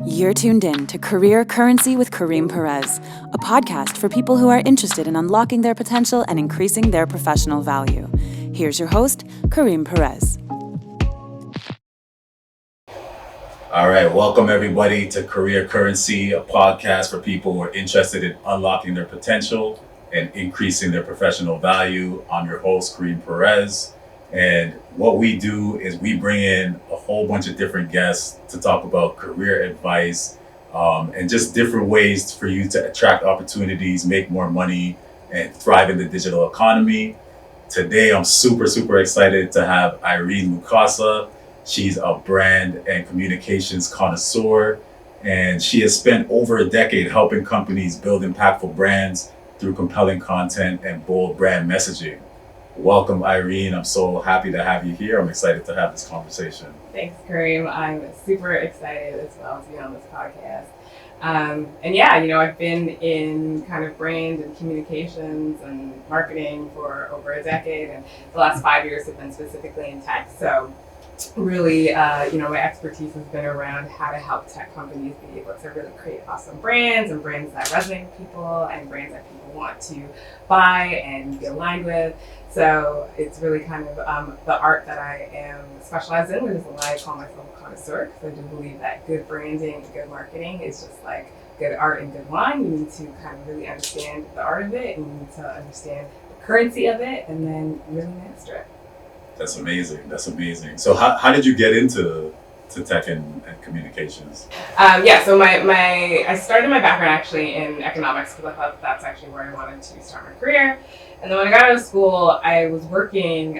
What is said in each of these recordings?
You're tuned in to Career Currency with Kareem Perez, a podcast for people who are interested in unlocking their potential and increasing their professional value. Here's your host, Kareem Perez. All right, welcome everybody to Career Currency, a podcast for people who are interested in unlocking their potential and increasing their professional value. I'm your host, Kareem Perez. And what we do is we bring in a whole bunch of different guests to talk about career advice and just different ways for you to attract opportunities, make more money, and thrive in the digital economy. Today, I'm super excited to have Irene Mukasa. She's a brand and communications connoisseur, and she has spent over a decade helping companies build impactful brands through compelling content and bold brand messaging. Welcome, Irene. I'm so happy to have you here. I'm excited to have this conversation. Thanks, Kareem. I'm super excited as well to be on this podcast. I've been in kind of brand and communications and marketing for over a decade, and the last 5 years have been specifically in tech. So really, my expertise has been around how to help tech companies be able to really create awesome brands and brands that resonate with people and brands that people want to buy and be aligned with. So it's really kind of the art that I am specialized in, which is why I call myself a connoisseur, because I do believe that good branding and good marketing is just like good art and good wine. You need to kind of really understand the art of it, and you need to understand the currency of it, and then really master it. That's amazing. So how did you get into tech and communications? So I started my background actually in economics, because I thought that's actually where I wanted to start my career. And then when I got out of school, I was working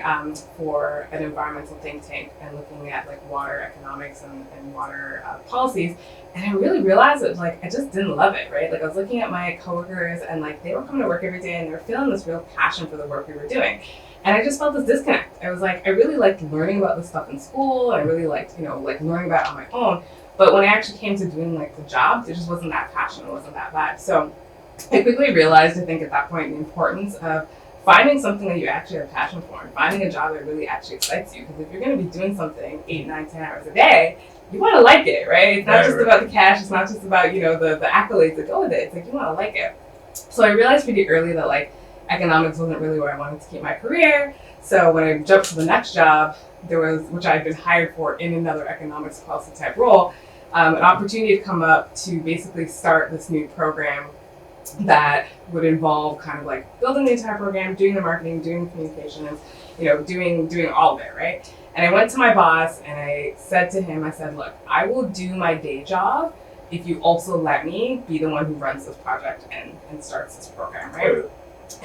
for an environmental think tank and looking at like water economics and water policies. And I really realized that I just didn't love it, right? Like I was looking at my coworkers and they were coming to work every day and they were feeling this real passion for the work we were doing. And I just felt this disconnect. I was like, I really liked learning about this stuff in school. I really liked, learning about it on my own. But when I actually came to doing the job, there just wasn't that passion. It wasn't that vibe. So I quickly realized, I think at that point, the importance of finding something that you actually have passion for and finding a job that really actually excites you. Because if you're going to be doing something 8, 9, 10 hours a day, you want to like it, right? It's not just about the cash. It's not just about, the accolades that go with it. It's like you want to like it. So I realized pretty early that economics wasn't really where I wanted to keep my career. So when I jumped to the next job, which I had been hired for in another economics policy type role, an opportunity to come up to basically start this new program that would involve kind of building the entire program, doing the marketing, doing the communications, doing all of it, right? And I went to my boss and I said to him, look, I will do my day job if you also let me be the one who runs this project and starts this program, right?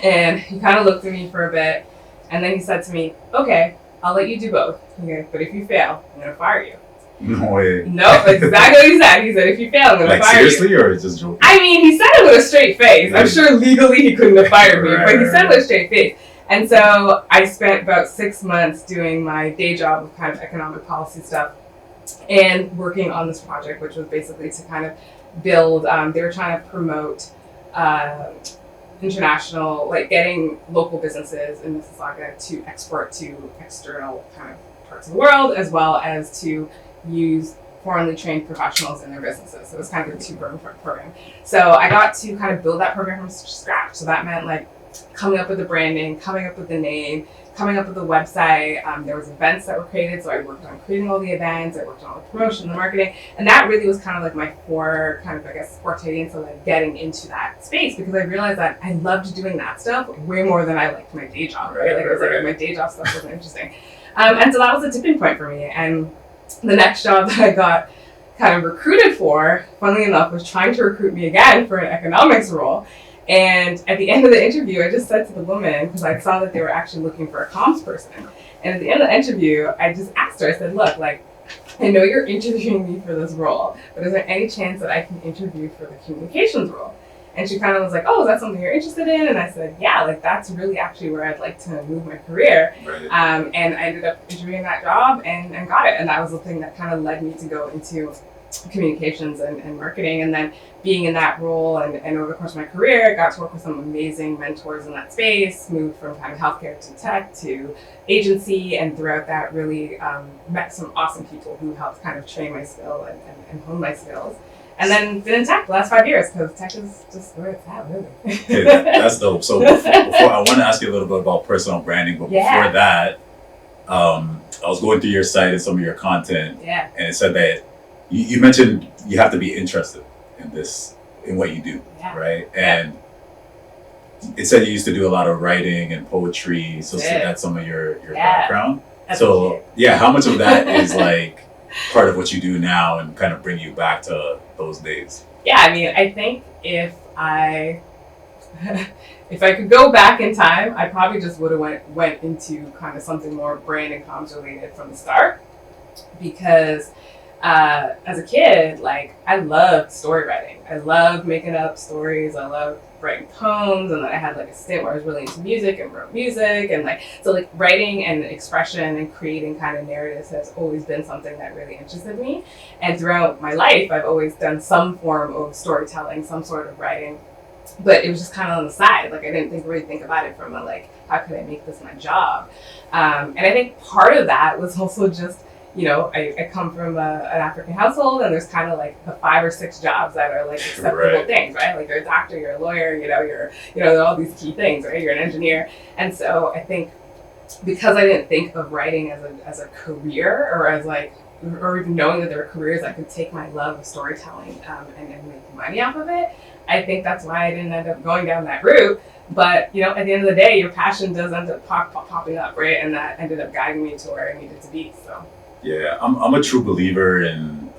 And he kind of looked at me for a bit, and then he said to me, okay, I'll let you do both, okay, but if you fail, I'm going to fire you. No way. No, that's exactly what he said. He said, if you fail, I'm going to fire seriously, you. Seriously, or just joking? I mean, he said it with a straight face. I'm sure legally he couldn't have fired me, but he said it with a straight face. And so I spent about 6 months doing my day job of kind of economic policy stuff and working on this project, which was basically to kind of build, they were trying to promote international, getting local businesses in Mississauga to export to external kind of parts of the world, as well as to use foreignly trained professionals in their businesses. So it was kind of a program. So I got to kind of build that program from scratch. So that meant coming up with the branding, coming up with the name, coming up with the website. There was events that were created, so I worked on creating all the events. I worked on the promotion, the marketing, and that really was kind of my forte into getting into that space, because I realized that I loved doing that stuff way more than I liked my day job, right? My day job stuff wasn't interesting. And so that was a tipping point for me. And the next job that I got kind of recruited for, funnily enough, was trying to recruit me again for an economics role. And at the end of the interview, I just said to the woman, because I saw that they were actually looking for a comms person. And at the end of the interview, I just asked her, I said, look, I know you're interviewing me for this role, but is there any chance that I can interview for the communications role? And she kind of was like, oh, is that something you're interested in? And I said, yeah, that's really actually where I'd like to move my career. Right. And I ended up interviewing that job and got it. And that was the thing that kind of led me to go into communications and marketing. And then being in that role and over the course of my career, I got to work with some amazing mentors in that space, moved from kind of healthcare to tech to agency, and throughout that really met some awesome people who helped kind of train my skill and hone my skills. And then been in tech the last 5 years, because tech is just where it's at, really. Yeah, that's dope. So before I want to ask you a little bit about personal branding, but before that, I was going through your site and some of your content, and it said that you mentioned you have to be interested in what you do, right? And it said you used to do a lot of writing and poetry, so that's some of your background. So how much of that is like part of what you do now and kind of bring you back to those days? Yeah, I mean, I think if I could go back in time, I probably just would have went into kind of something more brand and comms related from the start, because as a kid, like, I loved story writing. I loved making up stories. I loved writing poems, and then I had like a stint where I was really into music and wrote music, and so writing and expression and creating kind of narratives has always been something that really interested me. And throughout my life, I've always done some form of storytelling, some sort of writing, but it was just kind of on the side. Like, I didn't really think about it from a how could I make this my job? And I think part of that was also just, I come from an African household, and there's kind of the 5 or 6 jobs that are acceptable things, right? Like, you're a doctor, you're a lawyer, you're all these key things, right? You're an engineer. And so I think because I didn't think of writing as a career, or even knowing that there were careers that could take my love of storytelling and make money off of it, I think that's why I didn't end up going down that route. But, at the end of the day, your passion does end up popping up, right? And that ended up guiding me to where I needed to be, so. Yeah, I'm a true believer in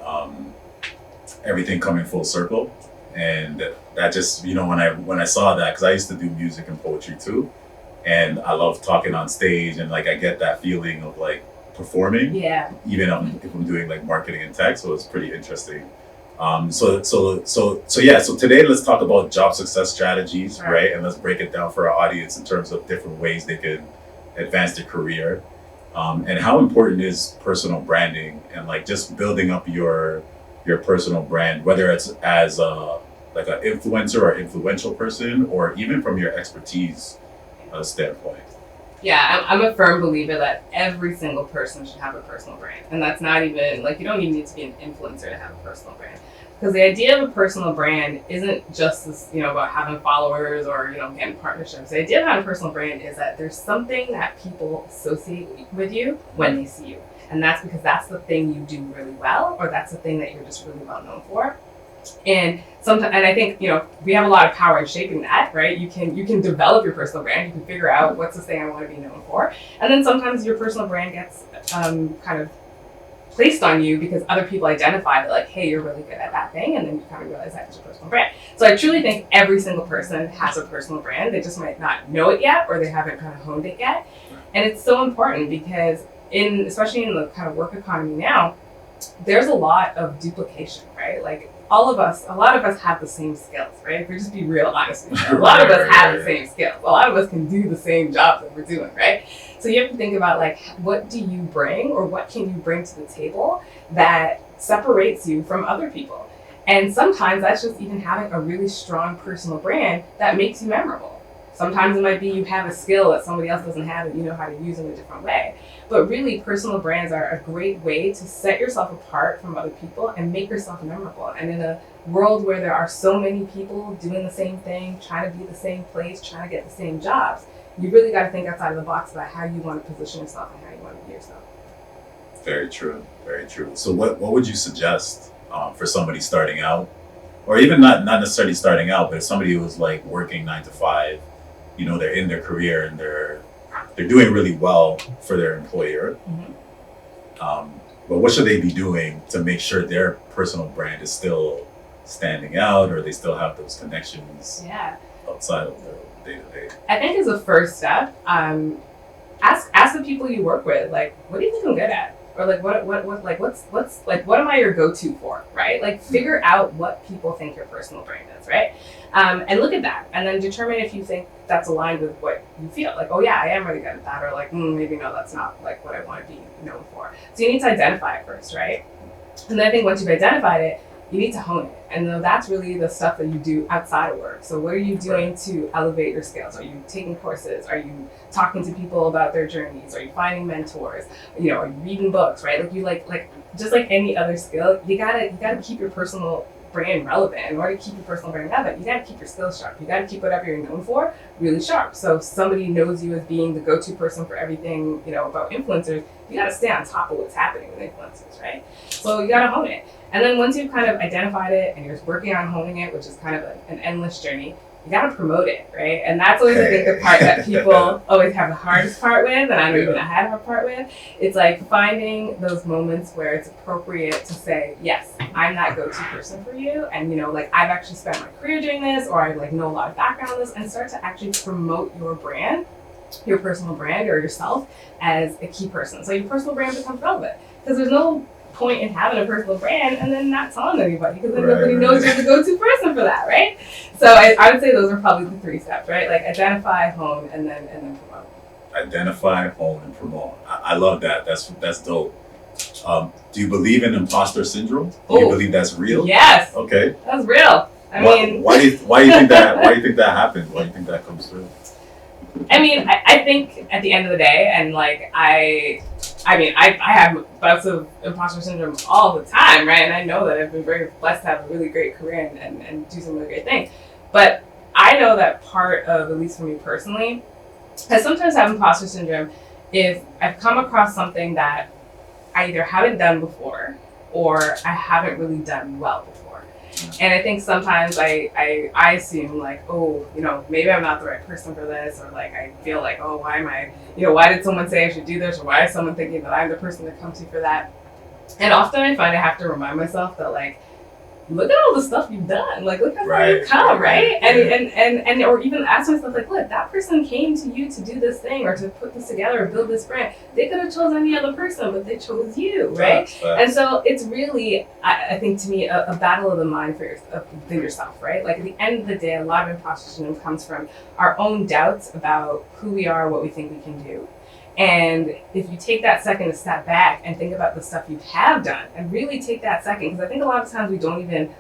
everything coming full circle, and that just, when I saw that, because I used to do music and poetry too, and I love talking on stage, and I get that feeling of performing, even if I'm doing marketing and tech, so it's pretty interesting. So today let's talk about job success strategies, right? And let's break it down for our audience in terms of different ways they can advance their career. And how important is personal branding and just building up your personal brand, whether it's as an influencer or influential person, or even from your expertise standpoint? Yeah, I'm a firm believer that every single person should have a personal brand. And that's not even, you don't even need to be an influencer to have a personal brand. Because the idea of a personal brand isn't just this, about having followers or, getting partnerships. The idea of having a personal brand is that there's something that people associate with you when they see you. And that's because that's the thing you do really well, or that's the thing that you're just really well known for. And I think, we have a lot of power in shaping that, right? You can develop your personal brand. You can figure out what's the thing I want to be known for. And then sometimes your personal brand gets kind of placed on you because other people identify that hey, you're really good at that thing, and then you kind of realize that's your personal brand. So I truly think every single person has a personal brand. They just might not know it yet, or they haven't kind of honed it yet. And it's so important because especially in the kind of work economy now, there's a lot of duplication, right? A lot of us have the same skills, right? If we just be real honest with you, a lot of us have the same skills. A lot of us can do the same jobs that we're doing, right? So you have to think about what do you bring, or what can you bring to the table that separates you from other people? And sometimes that's just even having a really strong personal brand that makes you memorable. Sometimes it might be you have a skill that somebody else doesn't have and you know how to use in a different way. But really, personal brands are a great way to set yourself apart from other people and make yourself memorable. And in a world where there are so many people doing the same thing, trying to be the same place, trying to get the same jobs, you really got to think outside of the box about how you want to position yourself and how you want to be yourself. Very true, very true. So what would you suggest for somebody starting out, or even not necessarily starting out, but if somebody who's working 9 to 5, they're in their career and they're doing really well for their employer. Mm-hmm. But what should they be doing to make sure their personal brand is still standing out, or they still have those connections outside of their day-to-day? I think as a first step, ask the people you work with, what do you think I'm good at? Or what am I your go-to for, right? Figure out what people think your personal brand is, right? And look at that, and then determine if you think that's aligned with what you feel. Oh yeah, I am really good at that, or maybe no, that's not what I want to be known for. So you need to identify it first, right? And then I think once you've identified it, you need to hone it. And then that's really the stuff that you do outside of work. So what are you doing to elevate your skills? Are you taking courses? Are you talking to people about their journeys? Are you finding mentors? Are you reading books, right? Like just like any other skill, you gotta keep your personal brand relevant. In order to keep your personal brand relevant, you gotta keep your skills sharp. You gotta keep whatever you're known for really sharp. So if somebody knows you as being the go-to person for everything, about influencers, you gotta stay on top of what's happening with influencers, right? So you gotta hone it. And then once you've kind of identified it and you're working on honing it, which is kind of an endless journey, you gotta promote it, right? And that's always, I think, the part that people always have the hardest part with, and I know even I had a hard part with. It's like finding those moments where it's appropriate to say, yes, I'm that go-to person for you, and I've actually spent my career doing this, or I know a lot of background on this, and start to actually promote your brand, your personal brand, or yourself as a key person. So your personal brand becomes relevant, because there's no point in having a personal brand and then not telling anybody, because then nobody knows you're the go-to person for that, right? So I would say those are probably the 3 steps, right? Like identify, hone, and then promote. Identify, hone, and promote. I love that. That's dope. Do you believe in imposter syndrome? Do you believe that's real? Yes. Okay. That's real. Why do you think that? Why do you think that happens? Why do you think that comes through? I think at the end of the day, and I have bouts of imposter syndrome all the time, right? And I know that I've been very blessed to have a really great career and do some really great things. But I know that part of, at least for me personally, I sometimes have imposter syndrome if I've come across something that I either haven't done before or I haven't really done well before. And I think sometimes I assume maybe I'm not the right person for this, or I feel why am I, why did someone say I should do this, or why is someone thinking that I'm the person to come to for that? And often I find I have to remind myself that look at all the stuff you've done. Look how far you've come, right? And or even ask myself, look, that person came to you to do this thing or to put this together or build this brand. They could have chosen any other person, but they chose you, right? Facts. And so it's really, I think, to me, a battle of the mind within yourself, right? At the end of the day, a lot of imposter syndrome comes from our own doubts about who we are, what we think we can do. And if you take that second to step back and think about the stuff you have done, and really take that second, because I think a lot of times we don't even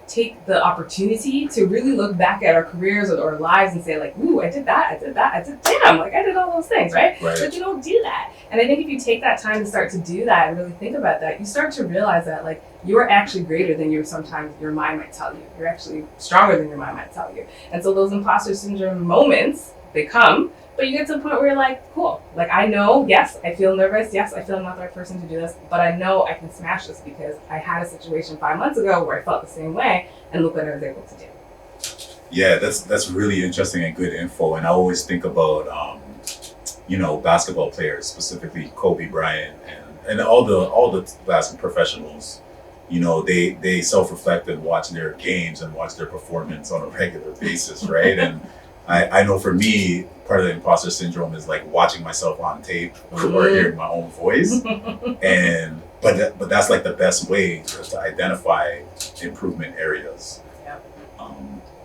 take the opportunity to really look back at our careers or our lives and say ooh, I did that, damn, I did all those things, right? But you don't do that. And I think if you take that time to start to do that and really think about that, you start to realize that you're actually greater than sometimes your mind might tell you. You're actually stronger than your mind might tell you. And so those imposter syndrome moments, they come, but you get to a point where you're cool. I know, yes, I feel nervous. Yes, I feel I'm not the right person to do this, but I know I can smash this because I had a situation 5 months ago where I felt the same way, and look what I was able to do. Yeah, that's really interesting and good info. And I always think about, basketball players, specifically Kobe Bryant and all the basketball professionals. They self-reflect and watch their games and watch their performance on a regular basis, right? And I know for me, part of the imposter syndrome is watching myself on tape or hearing my own voice. But that's the best way to identify improvement areas. Yeah.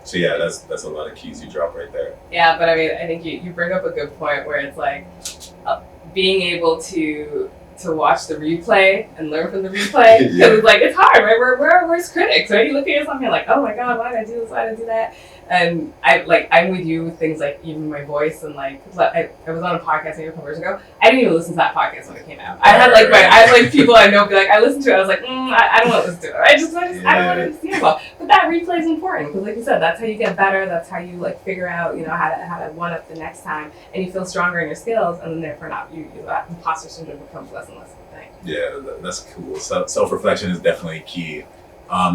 So yeah, that's a lot of keys you drop right there. Yeah, but I think you bring up a good point where it's being able to watch the replay and learn from the replay, because it's hard, right? We're our worst critics, right? You look at yourself and you're oh my god, why did I do this? Why did I do that? And I'm with you with things even my voice, and I was on a podcast maybe a couple years ago. I didn't even listen to that podcast when it came out. I had people I know be I listened to it. I was I don't want to listen to it. I don't want to see it well. But that replay is important because, like you said, that's how you get better. That's how you figure out how to one up the next time, and you feel stronger in your skills, and then therefore that imposter syndrome becomes less and less of a thing. Yeah, that's cool. Self-reflection is definitely key.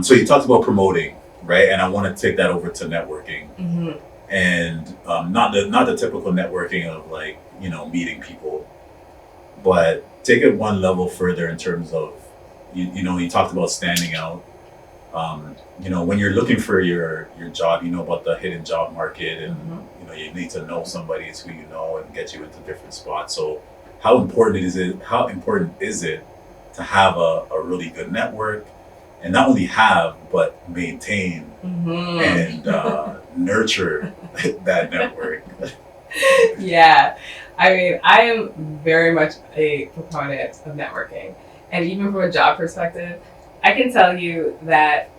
So you talked about promoting, right? And I want to take that over to networking, and not the typical networking of meeting people, but take it one level further in terms of you talked about standing out. When you're looking for your job, about the hidden job market, and you need to know somebody, it's who you know, and get you into different spots. So how important is it to have a really good network, and not only have, but maintain and nurture that network? Yeah, I am very much a proponent of networking. and even from a job perspective, I can tell you that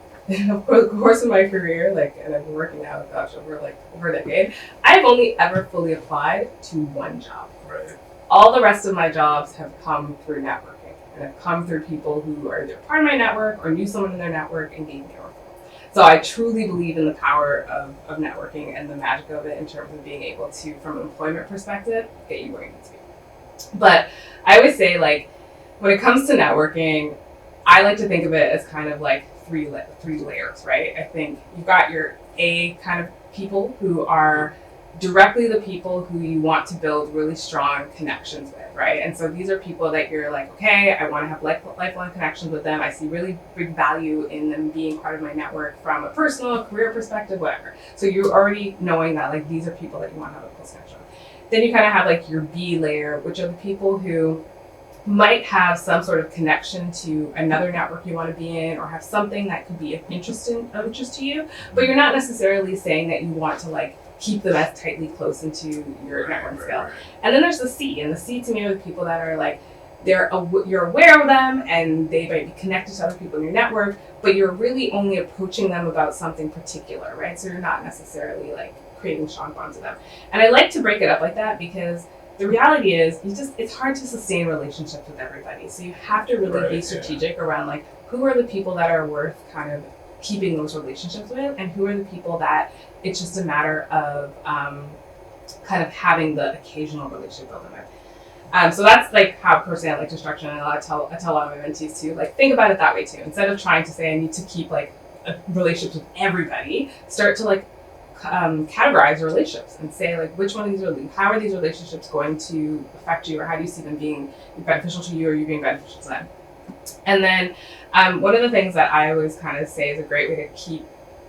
of course in my career, and I've been working now, gosh, over a decade, I've only ever fully applied to one job. Right. All the rest of my jobs have come through networking, and have come through people who are either part of my network or knew someone in their network and gave me a referral. So I truly believe in the power of networking and the magic of it in terms of being able to, from an employment perspective, get you where you need to be. But I always say, when it comes to networking, I like to think of it as kind of three layers, right? I think you've got your A kind of people who are directly the people who you want to build really strong connections with, right? And so these are people that you're okay, I want to have lifelong connections with them. I see really big value in them being part of my network from a personal, career perspective, whatever. So you're already knowing that these are people that you want to have a close connection with. Then you kind of have your B layer, which are the people who might have some sort of connection to another network you want to be in, or have something that could be of interest to you, but you're not necessarily saying that you want to keep them as tightly close into your network scale. Right. And then there's the C, and the C to me are the people that are you're aware of them and they might be connected to other people in your network, but you're really only approaching them about something particular, right? So you're not necessarily creating strong bonds with them. And I like to break it up like that because the reality is it's hard to sustain relationships with everybody. So you have to really be strategic around who are the people that are worth kind of keeping those relationships with, and who are the people that it's just a matter of kind of having the occasional relationship building with. So that's how personally I like to structure, and I tell a lot of my mentees too, think about it that way too. Instead of trying to say I need to keep relationships with everybody, start to categorize your relationships and say which one of these how are these relationships going to affect you, or how do you see them being beneficial to you, or you being beneficial to them. And then one of the things that I always kind of say is a great way to keep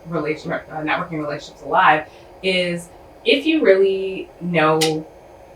networking relationships alive is if you really know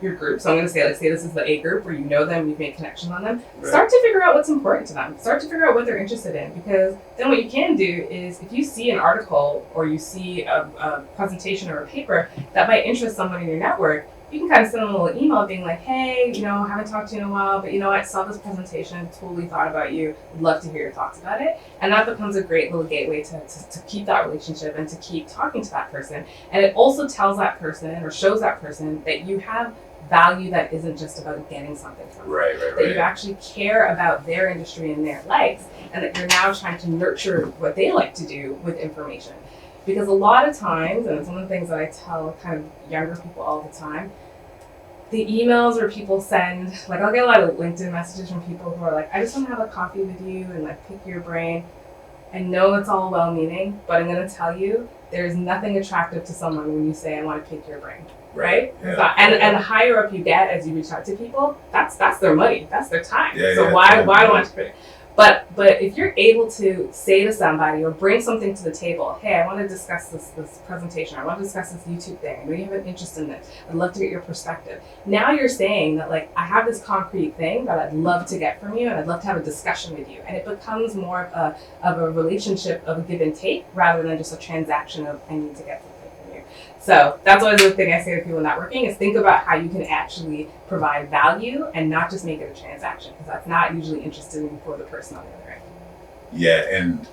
your group. So I'm going to say this is the A group where you know them, you've made connections on them. Right. Start to figure out what's important to them. Start to figure out what they're interested in, because then what you can do is if you see an article or you see a presentation or a paper that might interest someone in your network, you can kind of send them a little email being hey, haven't talked to you in a while, but I saw this presentation, totally thought about you, would love to hear your thoughts about it. And that becomes a great little gateway to keep that relationship and to keep talking to that person. And it also tells that person or shows that person that you have value that isn't just about getting something from them. Right. That you actually care about their industry and their likes, and that you're now trying to nurture what they like to do with information. Because a lot of times, and it's one of the things that I tell kind of younger people all the time, the emails where people send, I'll get a lot of LinkedIn messages from people who are I just want to have a coffee with you and pick your brain. I know it's all well-meaning, but I'm going to tell you, there's nothing attractive to someone when you say, I want to pick your brain. Right? Yeah. And the higher up you get as you reach out to people, that's their money, that's their time. Why do I want to pick? But if you're able to say to somebody or bring something to the table, hey, I want to discuss this presentation, I want to discuss this YouTube thing, I know you have an interest in this, I'd love to get your perspective. Now you're saying that I have this concrete thing that I'd love to get from you, and I'd love to have a discussion with you. And it becomes more of a relationship of a give and take rather than just a transaction of I need to get something from you. So that's always the thing I say to people in networking is think about how you can actually provide value and not just make it a transaction, because that's not usually interesting for the person on the other end. Yeah, and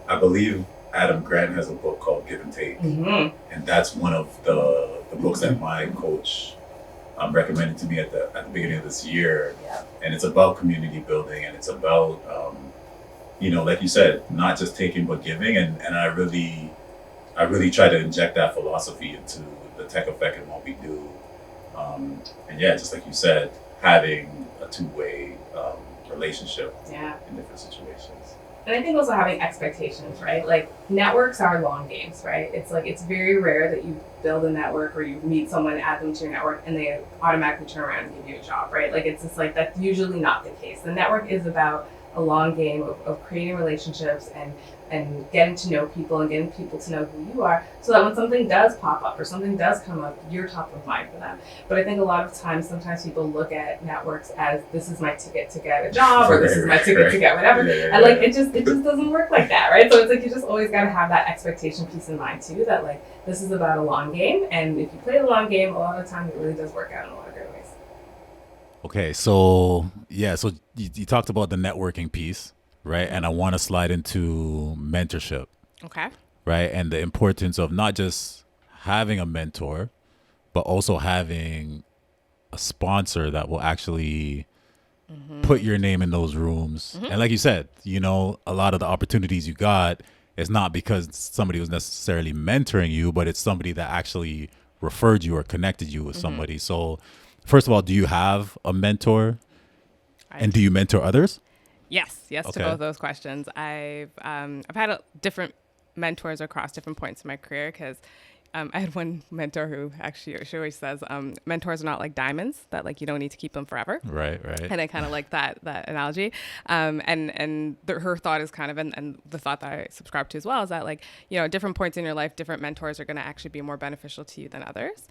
I believe Adam Grant has a book called Give and Take. Mm-hmm. And that's one of the books that my coach recommended to me at the beginning of this year. Yeah. And it's about community building, and it's about, like you said, not just taking but giving. And I really try to inject that philosophy into the tech effect and what we do. And yeah, just like you said, having a two-way relationship in different situations. And I think also having expectations, right? Networks are long games, right? It's very rare that you build a network or you meet someone, add them to your network, and they automatically turn around and give you a job, right? It's just that's usually not the case. The network is about a long game of creating relationships and getting to know people and getting people to know who you are, so that when something does pop up or something does come up, you're top of mind for them. But I think a lot of times, sometimes people look at networks as this is my ticket to get a job, or this is my ticket to get whatever. And it just doesn't work like that, right? So it's you just always got to have that expectation piece in mind too, that this is about a long game, and if you play the long game, a lot of the time it really does work out in a lot of great ways. Okay, so yeah, so you talked about the networking piece, right? And I want to slide into mentorship, Okay. right? And the importance of not just having a mentor, but also having a sponsor that will actually put your name in those rooms. And like you said, a lot of the opportunities you got is not because somebody was necessarily mentoring you, but it's somebody that actually referred you or connected you with somebody. So, first of all, do you have a mentor, and do you mentor others? Yes, to Okay. both those questions. I've had different mentors across different points in my career because I had one mentor who actually she always says mentors are not like diamonds that like you don't need to keep them forever. Right. And I kind of like that analogy. Her thought is kind of, and the thought that I subscribe to as well is that like, at different points in your life, different mentors are going to actually be more beneficial to you than others.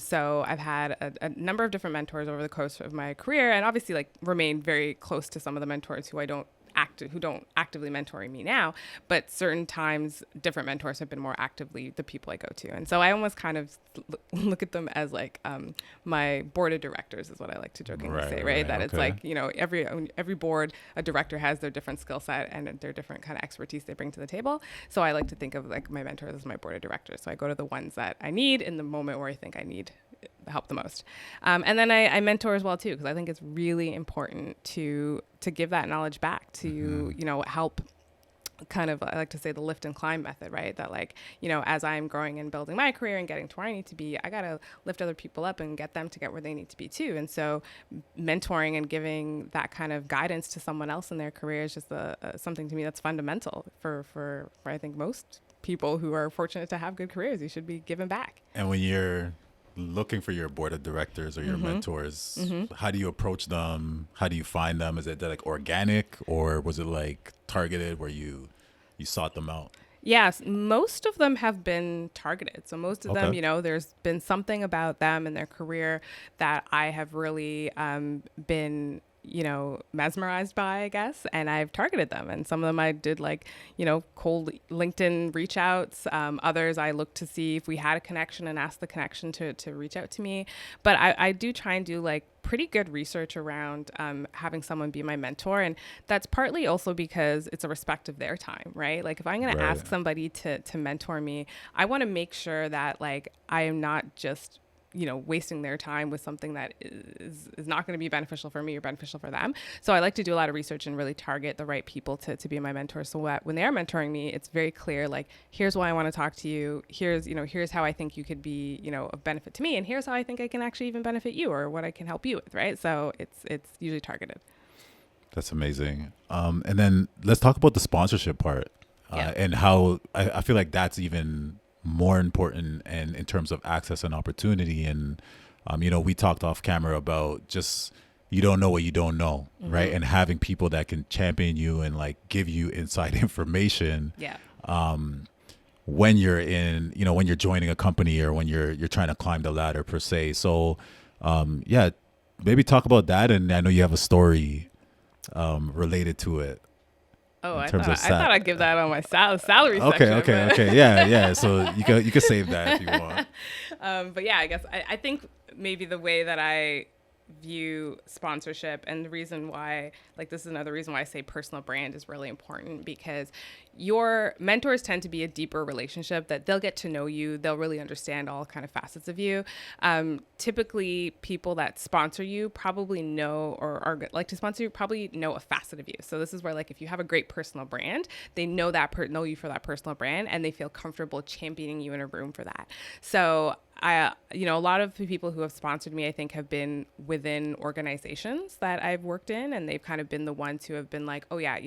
So I've had a number of different mentors over the course of my career, and obviously like remain very close to some of the mentors who don't actively mentor me now, but certain times different mentors have been more actively the people I go to. And so I almost kind of look at them as like my board of directors is what I like to jokingly say, right? That it's like, every board, a director has their different skill set and their different kind of expertise they bring to the table. So I like to think of like my mentors as my board of directors. So I go to the ones that I need in the moment where I think I need help the most. And then I mentor as well too, because I think it's really important to give that knowledge back to, help kind of, I like to say the lift and climb method, right? That like, as I'm growing and building my career and getting to where I need to be, I got to lift other people up and get them to get where they need to be too. And so mentoring and giving that kind of guidance to someone else in their career is just something to me that's fundamental for I think most people who are fortunate to have good careers. You should be giving back. And when you're looking for your board of directors or your mentors, how do you approach them? How do you find them? Is it like organic, or was it like targeted where you sought them out? Yes, most of them have been targeted. So most of them, there's been something about them and their career that I have really been mesmerized by, I guess, and I've targeted them. And some of them I did like, cold LinkedIn reach outs. Others I looked to see if we had a connection and asked the connection to reach out to me. But I do try and do like pretty good research around having someone be my mentor. And that's partly also because it's a respect of their time, right? Like if I'm going to ask somebody to mentor me, I want to make sure that like I am not just wasting their time with something that is not going to be beneficial for me or beneficial for them. So I like to do a lot of research and really target the right people to be my mentor. So that when they're mentoring me, it's very clear, like, here's why I want to talk to you. Here's how I think you could be, of benefit to me. And here's how I think I can actually even benefit you or what I can help you with. Right. So it's usually targeted. That's amazing. And then let's talk about the sponsorship part and how I feel like that's even more important and in terms of access and opportunity. And we talked off camera about just you don't know what you don't know, right? And having people that can champion you and like give you inside information when you're in, when you're joining a company or when you're trying to climb the ladder per se. So maybe talk about that. And I know you have a story related to it. Oh, I thought I'd give that on my salary okay, section. Okay. Yeah. So you can save that if you want. But yeah, I guess I think maybe the way that I view sponsorship and the reason why, like this is another reason why I say personal brand is really important, because your mentors tend to be a deeper relationship that they'll get to know you. They'll really understand all kind of facets of you. Typically people that sponsor you probably know or are like to sponsor you probably know a facet of you. So this is where like if you have a great personal brand, they know know you for that personal brand and they feel comfortable championing you in a room for that. So a lot of the people who have sponsored me, I think, have been within organizations that I've worked in, and they've kind of been the ones who have been like, oh yeah,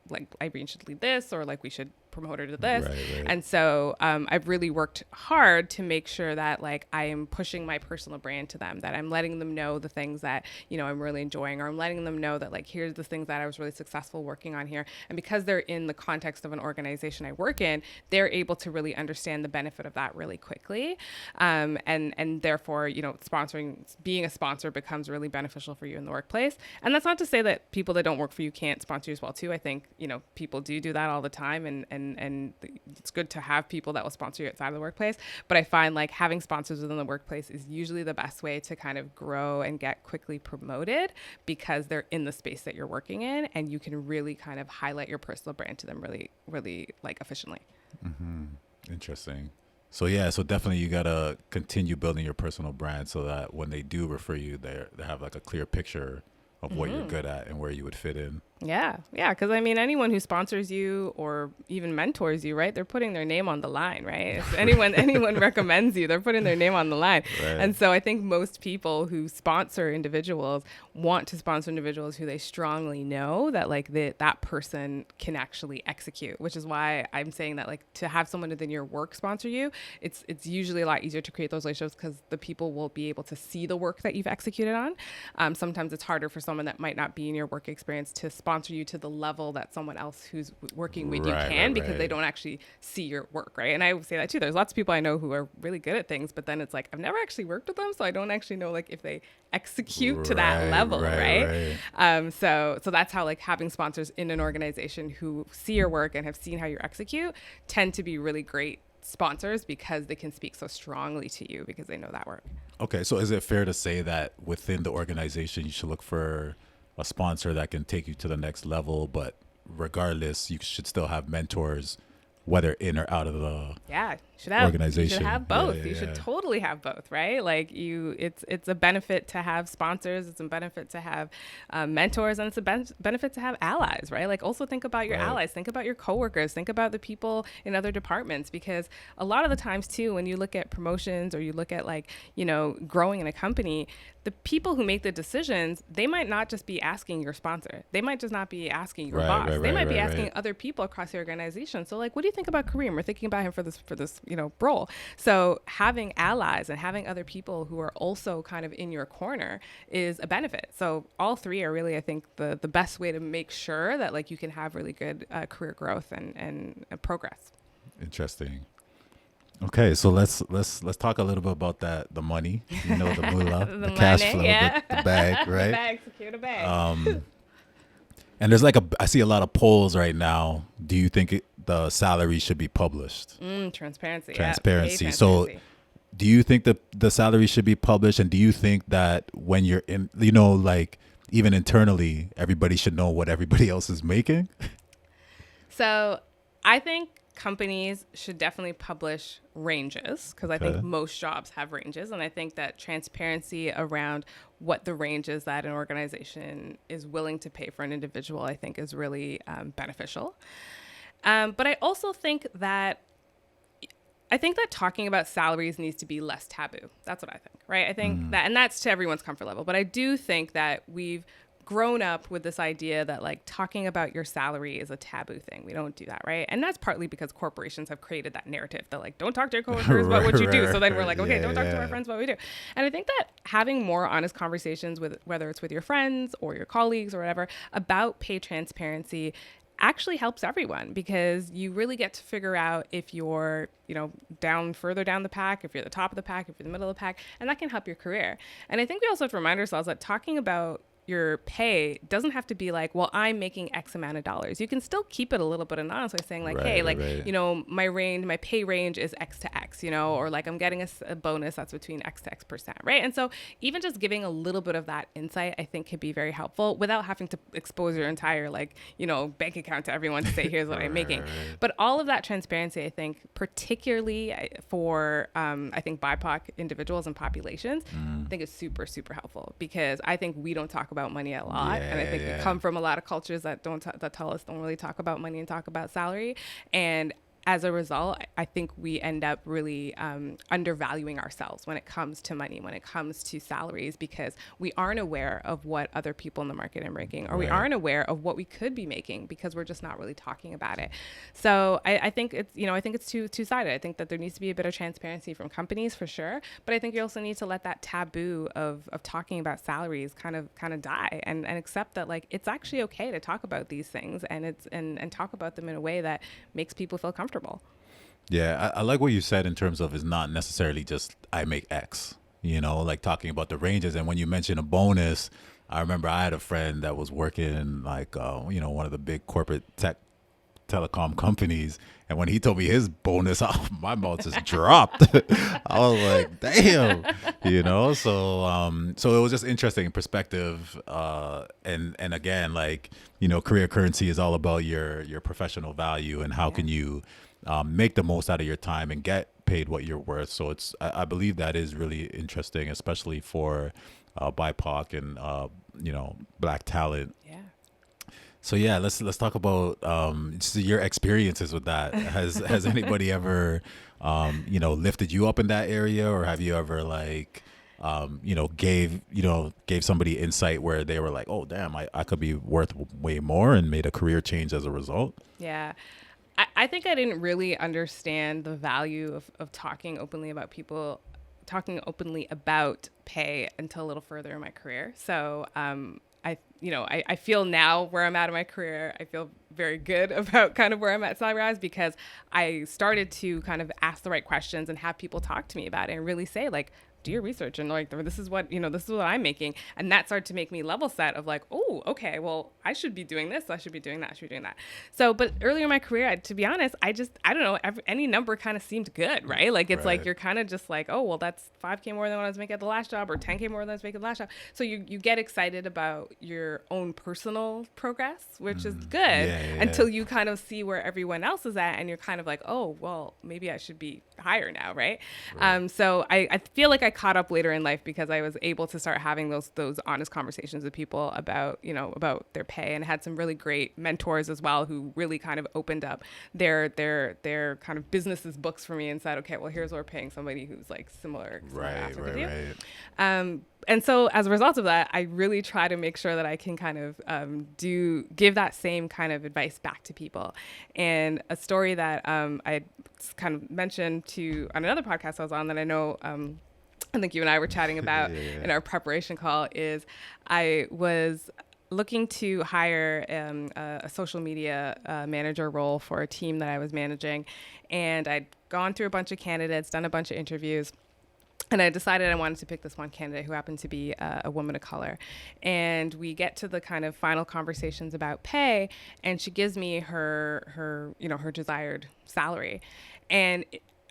like Irene should lead this, or like we should promote her to this. Right. And so I've really worked hard to make sure that like I am pushing my personal brand to them, that I'm letting them know the things that, I'm really enjoying, or I'm letting them know that like, here's the things that I was really successful working on here. And because they're in the context of an organization I work in, they're able to really understand the benefit of that really quickly. And therefore, being a sponsor becomes really beneficial for you in the workplace. And that's not to say that people that don't work for you can't sponsor you as well too. I think, people do that all the time, and and it's good to have people that will sponsor you outside of the workplace. But I find like having sponsors within the workplace is usually the best way to kind of grow and get quickly promoted, because they're in the space that you're working in, and you can really kind of highlight your personal brand to them really, really like efficiently. Interesting. So yeah, so definitely you gotta continue building your personal brand so that when they do refer you, they have like a clear picture of what you're good at and where you would fit in. Yeah. Because I mean, anyone who sponsors you or even mentors you, right? They're putting their name on the line, right? If anyone recommends you, they're putting their name on the line. Right. And so I think most people who sponsor individuals want to sponsor individuals who they strongly know that like that person can actually execute, which is why I'm saying that like to have someone within your work sponsor you, it's usually a lot easier to create those relationships because the people will be able to see the work that you've executed on. Sometimes it's harder for someone that might not be in your work experience to sponsor you to the level that someone else who's working with you can, because they don't actually see your work, right? And I would say that too. There's lots of people I know who are really good at things, but then it's like I've never actually worked with them, so I don't actually know like if they execute to that level, right? So that's how like having sponsors in an organization who see your work and have seen how you execute tend to be really great sponsors, because they can speak so strongly to you because they know that work. Okay, so is it fair to say that within the organization you should look for a sponsor that can take you to the next level, but regardless, you should still have mentors, whether in or out of the organization? You should have both. You should totally have both, right? Like it's a benefit to have sponsors. It's a benefit to have mentors, and it's a benefit to have allies, right? Like also think about your allies, think about your coworkers, think about the people in other departments, because a lot of the times too, when you look at promotions or you look at like, growing in a company, the people who make the decisions, they might not just be asking your sponsor. They might just not be asking your boss. They might be asking other people across the organization. So like, what do you think about Kareem? We're thinking about him for this role. So having allies and having other people who are also kind of in your corner is a benefit. So all three are really, I think, the best way to make sure that like you can have really good career growth and progress. Interesting. Okay, so let's talk a little bit about the money, the moolah, the cash flow, the bag, right? Secure the bag. And there's I see a lot of polls right now. Do you think the salary should be published? Transparency. Transparency. So do you think that the salary should be published? And do you think that when you're in, like even internally, everybody should know what everybody else is making? So I think companies should definitely publish ranges, because I think most jobs have ranges. And I think that transparency around what the range is that an organization is willing to pay for an individual, I think is really beneficial. But I also think that talking about salaries needs to be less taboo. That's what I think, right? I think that, and that's to everyone's comfort level. But I do think that we've grown up with this idea that like talking about your salary is a taboo thing. We don't do that, right? And that's partly because corporations have created that narrative that like, don't talk to your coworkers about what you do. So then we're like, okay, don't talk to our friends about what we do. And I think that having more honest conversations with, whether it's with your friends or your colleagues or whatever, about pay transparency actually helps everyone, because you really get to figure out if you're, further down the pack, if you're at the top of the pack, if you're in the middle of the pack, and that can help your career. And I think we also have to remind ourselves that talking about your pay doesn't have to be like, well, I'm making X amount of dollars. You can still keep it a little bit anonymous by saying like, my pay range is X to X, or like I'm getting a bonus that's between X to X %, right? And so even just giving a little bit of that insight, I think could be very helpful without having to expose your entire bank account to everyone to say, here's what I'm making. But all of that transparency, I think, particularly for, I think BIPOC individuals and populations, I think is super, super helpful, because I think we don't talk about money a lot, and I think we come from a lot of cultures that that tell us don't really talk about money and talk about salary, and as a result, I think we end up really undervaluing ourselves when it comes to money, when it comes to salaries, because we aren't aware of what other people in the market are making, or we aren't aware of what we could be making, because we're just not really talking about it. So I think it's, I think it's two-sided. I think that there needs to be a bit of transparency from companies for sure, but I think you also need to let that taboo of talking about salaries kind of die, and accept that like it's actually okay to talk about these things, and talk about them in a way that makes people feel comfortable. Yeah, I like what you said in terms of it's not necessarily just I make X, like talking about the ranges. And when you mention a bonus, I remember I had a friend that was working in one of the big corporate tech telecom companies. And when he told me his bonus, my mouth just dropped. I was like, damn, so it was just interesting perspective. And again, like, career currency is all about your professional value and how can you make the most out of your time and get paid what you're worth. So I believe that is really interesting, especially for BIPOC and, Black talent. Yeah. So yeah, let's talk about just your experiences with that. Has anybody ever lifted you up in that area, or have you ever like gave somebody insight where they were like, oh damn, I could be worth way more, and made a career change as a result? Yeah. I think I didn't really understand the value of talking openly about pay until a little further in my career. So I feel now where I'm at in my career, I feel very good about kind of where I'm at salary-wise, because I started to kind of ask the right questions and have people talk to me about it and really say, like, do your research and like, this is what I'm making. And that started to make me level set of like, oh, okay, well, I should be doing this. I should be doing that. I should be doing that. So, but earlier in my career, to be honest, I don't know, any number kind of seemed good, right? Like, it's like, you're kind of just like, oh, well, that's $5K more than what I was making at the last job, or $10K more than I was making at the last job. So you get excited about your own personal progress, which is good, until you kind of see where everyone else is at. And you're kind of like, oh, well, maybe I should be higher now. Right. So I feel like I caught up later in life because I was able to start having those honest conversations with people about their pay, and had some really great mentors as well who really kind of opened up their kind of businesses books for me and said, okay, well, here's what we're paying somebody who's like similar aspect of you. And so as a result of that, I really try to make sure that I can kind of give that same kind of advice back to people. And a story that I kind of mentioned on another podcast I was on that I know I think you and I were chatting about in our preparation call is I was looking to hire a social media manager role for a team that I was managing. And I'd gone through a bunch of candidates, done a bunch of interviews. And I decided I wanted to pick this one candidate who happened to be a woman of color. And we get to the kind of final conversations about pay, and she gives me her desired salary. And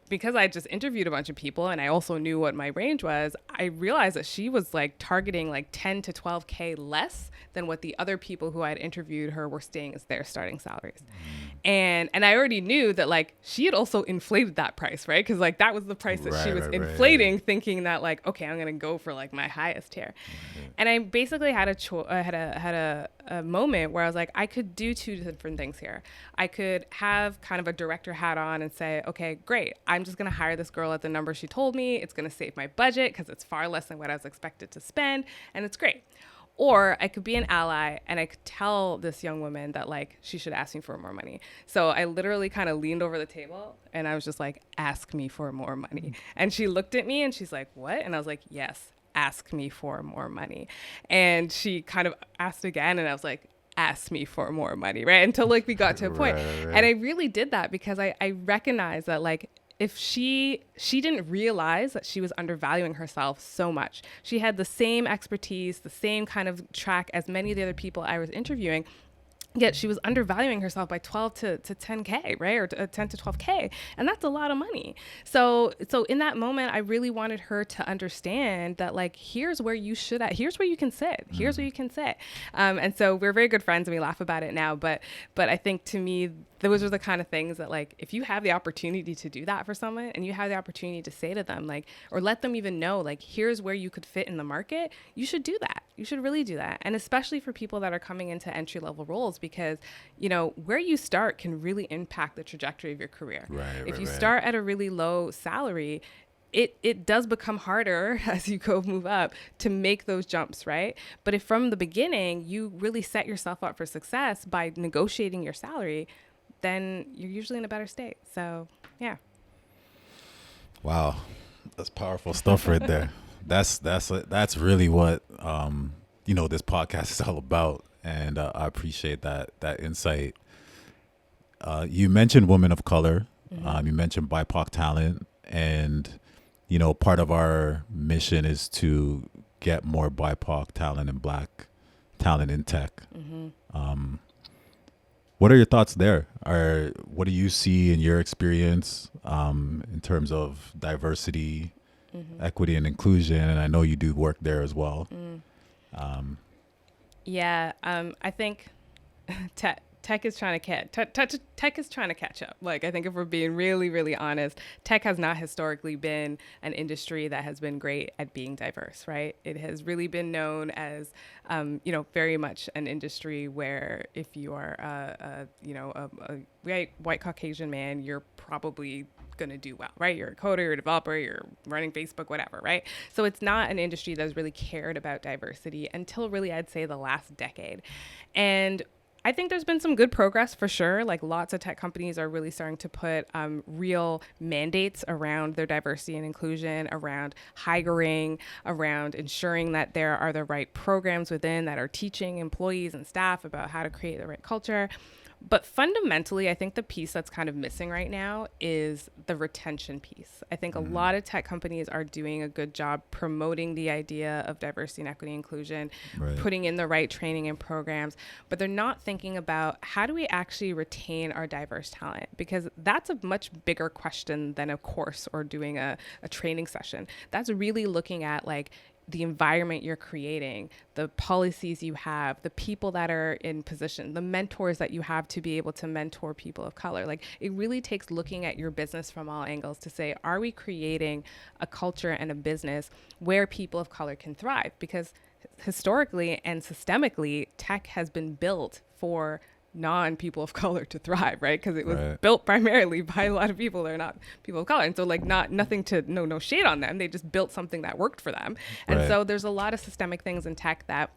because I just interviewed a bunch of people and I also knew what my range was, I realized that she was like targeting like 10 to 12K less than what the other people who I had interviewed her were staying as their starting salaries. And I already knew that like she had also inflated that price, right? Because like that was the price that she was inflating, thinking that like, okay, I'm gonna go for like my highest tier. And I basically had a moment where I was like, I could do two different things here. I could have kind of a director hat on and say, okay, great, I'm just gonna hire this girl at the number she told me. It's gonna save my budget because it's far less than what I was expected to spend, and it's great. Or I could be an ally and I could tell this young woman that like she should ask me for more money. So I literally kind of leaned over the table and I was just like, ask me for more money. And she looked at me and she's like, what? And I was like, yes, ask me for more money. And she kind of asked again and I was like, ask me for more money, right? Until like we got to a point. And I really did that because I recognized that like, if she didn't realize that she was undervaluing herself so much. She had the same expertise, the same kind of track as many of the other people I was interviewing, yet she was undervaluing herself by 12 to 10K, right? Or 10 to 12K. And that's a lot of money. So in that moment, I really wanted her to understand that like, here's where you should at. Here's where you can sit. Here's where you can sit. And so we're very good friends and we laugh about it now. But I think to me, those are the kind of things that like, if you have the opportunity to do that for someone and you have the opportunity to say to them, like, or let them even know, like, here's where you could fit in the market, you should do that. You should really do that. And especially for people that are coming into entry level roles, because, you know, where you start can really impact the trajectory of your career. If you start at a really low salary, it does become harder as you move up to make those jumps, right? But if from the beginning, you really set yourself up for success by negotiating your salary, then you're usually in a better state. So, yeah. Wow. That's powerful stuff right there. That's really what, this podcast is all about. And I appreciate that insight. You mentioned women of color. You mentioned BIPOC talent. And, part of our mission is to get more BIPOC talent and Black talent in tech. What are your thoughts there? What do you see in your experience in terms of diversity, equity, and inclusion? And I know you do work there as well. I think tech is trying to tech is trying to catch up. Like, I think if we're being really, really honest, tech has not historically been an industry that has been great at being diverse, right? It has really been known as, very much an industry where if you are a white Caucasian man, you're probably going to do well, right? You're a coder, you're a developer, you're running Facebook, whatever, right? So it's not an industry that's really cared about diversity until really, I'd say, the last decade. And I think there's been some good progress for sure. Like, lots of tech companies are really starting to put real mandates around their diversity and inclusion, around hiring, around ensuring that there are the right programs within that are teaching employees and staff about how to create the right culture. But fundamentally, I think the piece that's kind of missing right now is the retention piece. I think a lot of tech companies are doing a good job promoting the idea of diversity and equity inclusion, putting in the right training and programs, but they're not thinking about how do we actually retain our diverse talent? Because that's a much bigger question than a course or doing a training session. That's really looking at like the environment you're creating, the policies you have, the people that are in position, the mentors that you have to be able to mentor people of color. Like, it really takes looking at your business from all angles to say, are we creating a culture and a business where people of color can thrive? Because historically and systemically, tech has been built for non-people of color to thrive, right? Because it was built primarily by a lot of people that are not people of color. And so like nothing to no shade on them. They just built something that worked for them. And so there's a lot of systemic things in tech that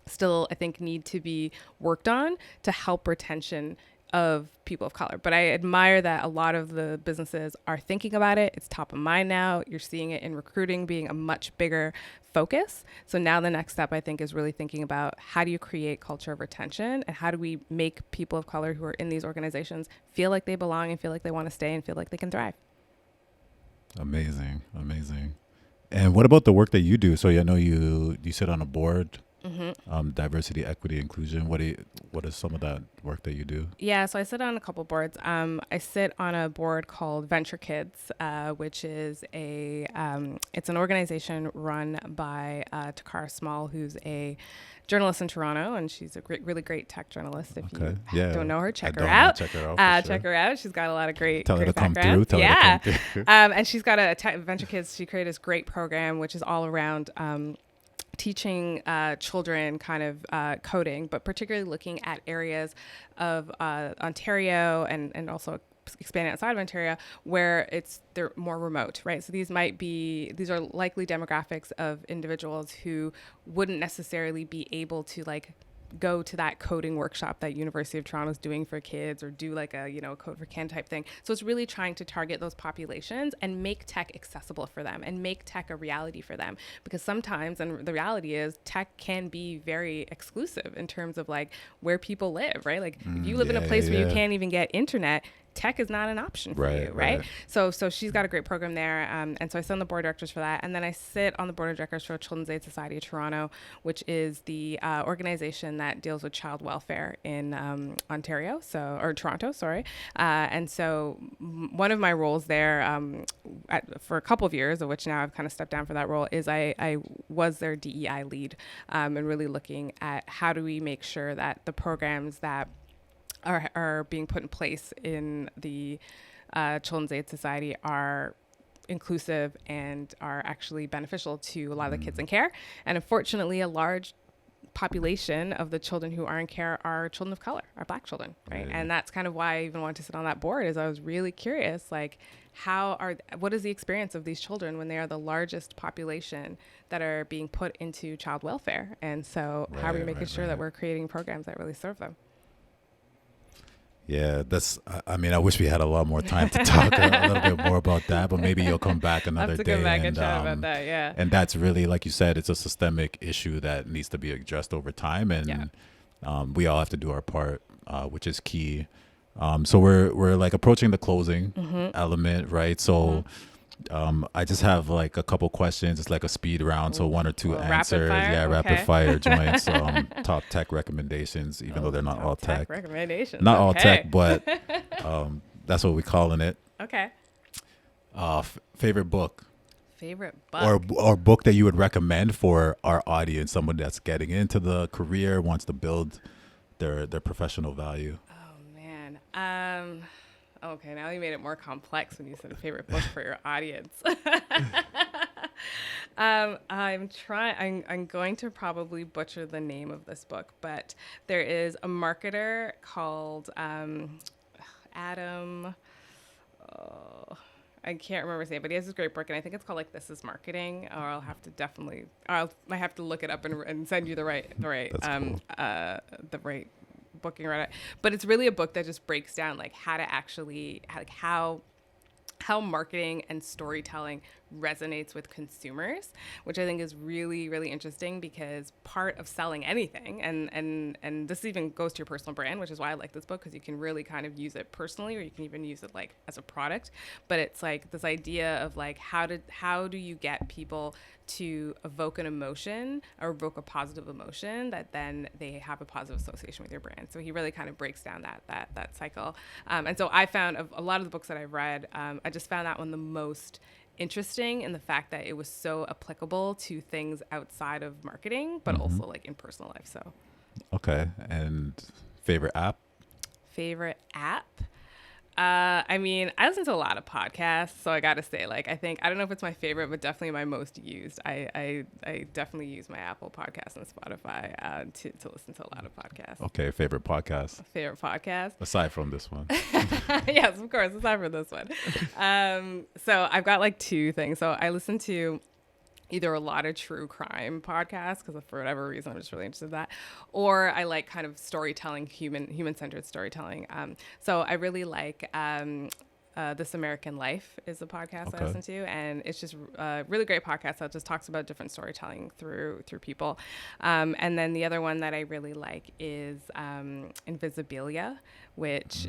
still, I think, need to be worked on to help retention of people of color. But I admire that a lot of the businesses are thinking about it. It's top of mind now. You're seeing it in recruiting being a much bigger focus. So now the next step, I think, is really thinking about how do you create culture of retention and how do we make people of color who are in these organizations feel like they belong and feel like they want to stay and feel like they can thrive. Amazing. And what about the work that you do? So I know you sit on a board. Diversity, equity, inclusion. What is some of that work that you do? Yeah, so I sit on a couple boards. I sit on a board called Venture Kids, which is it's an organization run by Takara Small, who's a journalist in Toronto, and she's a really great tech journalist. If you don't know her, check her out. Check her out. She's got a lot of great Tell her to background. Come through. And she's got Venture Kids. She created this great program, which is all around teaching children kind of coding, but particularly looking at areas of Ontario and also expanding outside of Ontario where they're more remote, right? So these are likely demographics of individuals who wouldn't necessarily be able to like go to that coding workshop that University of Toronto is doing for kids or do like a, Code for Can type thing. So it's really trying to target those populations and make tech accessible for them and make tech a reality for them. Because sometimes, and the reality is, tech can be very exclusive in terms of like where people live, right? Like if you live in a place where you can't even get internet, tech is not an option for you, right? So she's got a great program there. And so I sit on the board of directors for that. And then I sit on the board of directors for Children's Aid Society of Toronto, which is the organization that deals with child welfare in Toronto, sorry. And so one of my roles there for a couple of years, of which now I've kind of stepped down for that role, is I was their DEI lead and really looking at how do we make sure that the programs that are being put in place in the Children's Aid Society are inclusive and are actually beneficial to a lot of the kids in care. And unfortunately, a large population of the children who are in care are children of color, are Black children, right? And that's kind of why I even wanted to sit on that board, is I was really curious, like, what is the experience of these children when they are the largest population that are being put into child welfare? And so how are we making sure that we're creating programs that really serve them? Yeah, I wish we had a lot more time to talk a little bit more about that, but maybe you'll come back another day. Come back and chat about that, yeah. And that's really, like you said, it's a systemic issue that needs to be addressed over time, and we all have to do our part, which is key. So we're like approaching the closing element, right? So I just have like a couple questions. It's like a speed round, so one or two answers. Rapid fire? Yeah, Okay. rapid fire joints. Top tech recommendations, even though they're not all tech. Recommendations. Not all Okay. tech, but that's what we're calling it. Okay. Favorite book Favorite book. or book that you would recommend for our audience, someone that's getting into the career, wants to build their professional value. Oh man. Okay, now you made it more complex when you said favorite book for your audience. I'm going to probably butcher the name of this book, but there is a marketer called Adam. I can't remember his name, but he has this great book, and I think it's called like "This Is Marketing." Or I have to look it up and send you the right That's cool. the right booking right. But it's really a book that just breaks down like how to actually how marketing and storytelling resonates with consumers, which I think is really, really interesting, because part of selling anything, and this even goes to your personal brand, which is why I like this book, because you can really kind of use it personally, or you can even use it like as a product. But it's like this idea of like how do you get people to evoke an emotion or evoke a positive emotion that then they have a positive association with your brand. So he really kind of breaks down that cycle. And so I found of a lot of the books that I've read, I just found that one the most interesting in the fact that it was so applicable to things outside of marketing, but also like in personal life. So, Okay. And favorite app? favorite app? I mean, I listen to a lot of podcasts, so I got to say, like, I don't know if it's my favorite, but definitely my most used. I definitely use my Apple Podcasts and Spotify to listen to a lot of podcasts. Okay. Favorite podcast? Favorite podcast? Aside from this one. Yes, of course, aside from this one. So I've got like two things. So I listen to either a lot of true crime podcasts, because for whatever reason I'm just really interested in that, or I like kind of storytelling, human-centered storytelling. So I really like This American Life is a podcast I listen to, and it's just a really great podcast that just talks about different storytelling through people. And then the other one that I really like is Invisibilia, which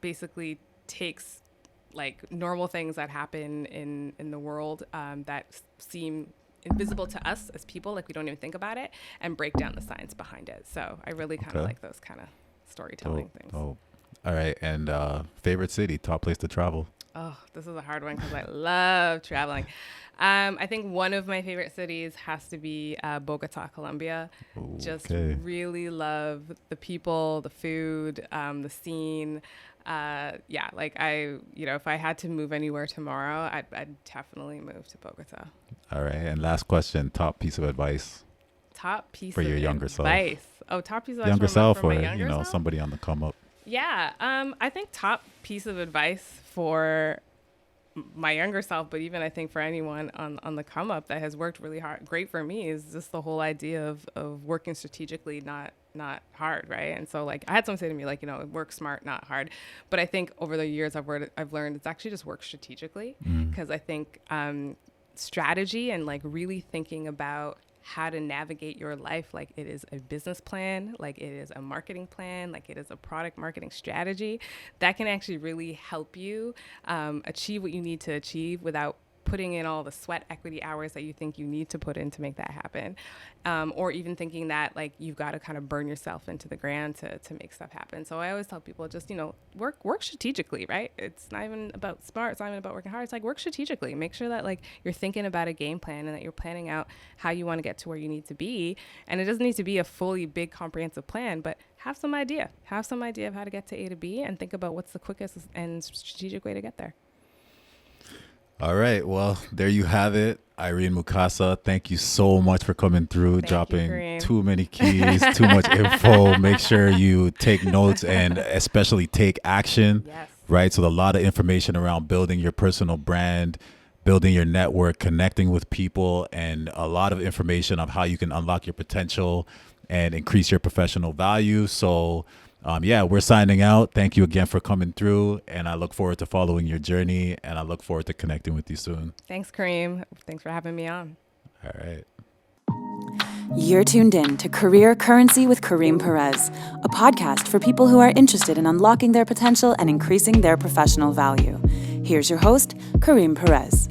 basically takes like normal things that happen in the world that seem invisible to us as people, like we don't even think about it, and break down the science behind it. So I really kind of like those kind of storytelling things. All right. And favorite city, top place to travel? Oh, this is a hard one because I love traveling. I think one of my favorite cities has to be Bogota, Colombia. Just really love the people, the food, the scene. Like if I had to move anywhere tomorrow, I'd definitely move to Bogota. All right. And last question, top piece of advice Top piece for of your younger self. advice. Oh, top piece of advice Younger for self, my or younger self? somebody on the come up. Yeah, I think top piece of advice for my younger self, but even I think for anyone on the come up that has worked really great for me, is just the whole idea of working strategically, not hard, right? And so like I had someone say to me, like, work smart, not hard. But I think over the years I've learned it's actually just work strategically, because I think strategy and like really thinking about how to navigate your life like it is a business plan, like it is a marketing plan, like it is a product marketing strategy, that can actually really help you achieve what you need to achieve without putting in all the sweat equity hours that you think you need to put in to make that happen. Or even thinking that like you've got to kind of burn yourself into the ground to make stuff happen. So I always tell people just, work strategically, right? It's not even about smart. It's not even about working hard. It's like work strategically. Make sure that like you're thinking about a game plan and that you're planning out how you want to get to where you need to be. And it doesn't need to be a fully big comprehensive plan, but have some idea of how to get to A to B, and think about what's the quickest and strategic way to get there. All right. Well, there you have it. Irene Mukasa, thank you so much for coming through, dropping too many keys, too much info. Make sure you take notes and especially take action, right? So a lot of information around building your personal brand, building your network, connecting with people, and a lot of information of how you can unlock your potential and increase your professional value. So we're signing out. Thank you again for coming through, and I look forward to following your journey, and I look forward to connecting with you soon. Thanks, Kareem. Thanks for having me on. All right. You're tuned in to Career Currency with Kareem Perez, a podcast for people who are interested in unlocking their potential and increasing their professional value. Here's your host, Kareem Perez.